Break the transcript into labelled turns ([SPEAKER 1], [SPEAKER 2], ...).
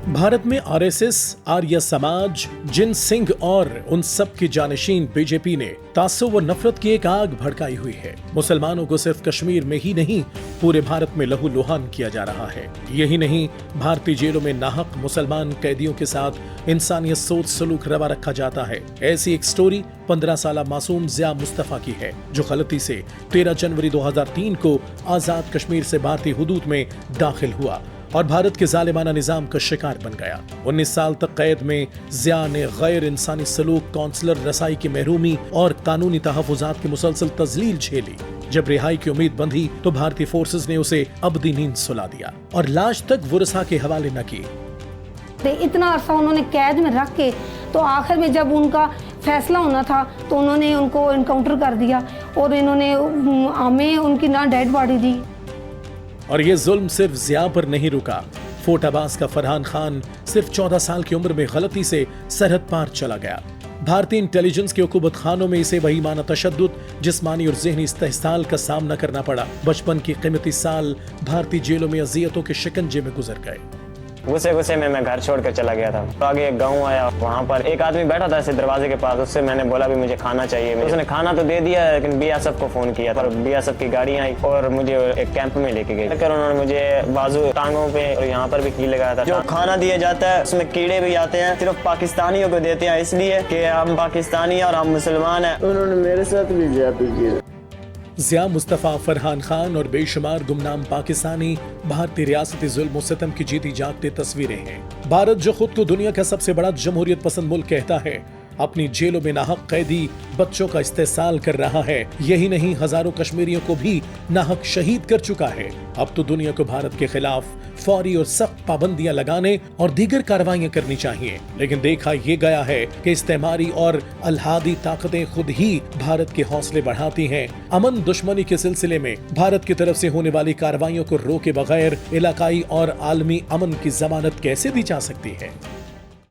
[SPEAKER 1] भारत में आरएसएस, आर्य समाज, जिन सिंह और उन सब की जानशीन बीजेपी ने तासुब व नफरत की एक आग भड़काई हुई है। मुसलमानों को सिर्फ कश्मीर में ही नहीं पूरे भारत में लहूलुहान किया जा रहा है। यही नहीं, भारतीय जेलों में नाहक मुसलमान कैदियों के साथ इंसानियत सोच सलूक रवा रखा जाता है। ऐसी एक स्टोरी 15 साल मासूम ज़िया मुस्तफा की है, जो गलती से 13 जनवरी 2003 को आजाद कश्मीर से भारतीय हुदूद में दाखिल हुआ और भारत के जालिमाना निजाम का शिकार बन गया। 19 साल तक कैद में ज़िया ने गैर इंसानी सलूक, काउंसलर रसाई की महरूमी और कानूनी तहफ़्फ़ुज़ात की मुसलसल तज़लील झेली। जब रिहाई की उम्मीद बंधी तो भारतीय फोर्सेस ने उसे अबदी नींद सुला दिया और लाश तक वुरसा के हवाले न की।
[SPEAKER 2] इतना अरसा उन्होंने कैद में रख के, तो आखिर में जब उनका फैसला होना था तो उन्होंने उनको इनकाउंटर कर दिया और इन्होंने हमें उनकी ना डेड बॉडी दी।
[SPEAKER 1] और ये जुल्म सिर्फ ज़िया पर नहीं रुका। फोर्ट अब्बास का फरहान खान सिर्फ 14 साल की उम्र में गलती से सरहद पार चला गया। भारतीय इंटेलिजेंस के हुकूमत खानों में इसे वहीमाना तशद्दुद, जिस्मानी और ज़हनी इस्तेहसाल का सामना करना पड़ा। बचपन की कीमती साल भारतीय जेलों में अज़ियतों के शिकंजे में गुजर गए।
[SPEAKER 3] गुस्से में मैं घर छोड़ कर चला गया था। तो आगे एक गाँव आया, वहाँ पर एक आदमी बैठा था ऐसे दरवाजे के पास। उससे मैंने बोला भी मुझे खाना चाहिए। उसने खाना तो दे दिया, लेकिन बीएसएफ को फोन किया और बीएसएफ की गाड़ी आई और मुझे एक कैंप में लेके गई। फिर उन्होंने मुझे बाजू, टांगों पे और यहाँ पर भी कील लगाया था। जो खाना दिया जाता है उसमें कीड़े भी आते हैं, सिर्फ पाकिस्तानियों को देते हैं, इसलिए कि हम पाकिस्तानी और हम मुसलमान हैं।
[SPEAKER 4] उन्होंने मेरे साथ भी ज्यादती की।
[SPEAKER 1] ज़िया मुस्तफा, फरहान खान और बेशुमार गुमनाम पाकिस्तानी भारतीय रियासती जुल्म सितम की जीती जागती तस्वीरें हैं। भारत, जो खुद को दुनिया का सबसे बड़ा जमहूरियत पसंद मुल्क कहता है, अपनी जेलों में नाहक कैदी बच्चों का इस्तेसाल कर रहा है। यही नहीं, हजारों कश्मीरियों को भी नाहक शहीद कर चुका है। अब तो दुनिया को भारत के खिलाफ फौरी और सख्त पाबंदियां लगाने और दीगर कार्रवाइयां करनी चाहिए। लेकिन देखा ये गया है कि इस्तेमारी और अलहादी ताकतें खुद ही भारत के हौसले बढ़ाती हैं। अमन दुश्मनी के सिलसिले में भारत की तरफ से होने वाली कार्रवाइयों को रोके बगैर इलाकाई और आलमी अमन की जमानत कैसे दी जा सकती है?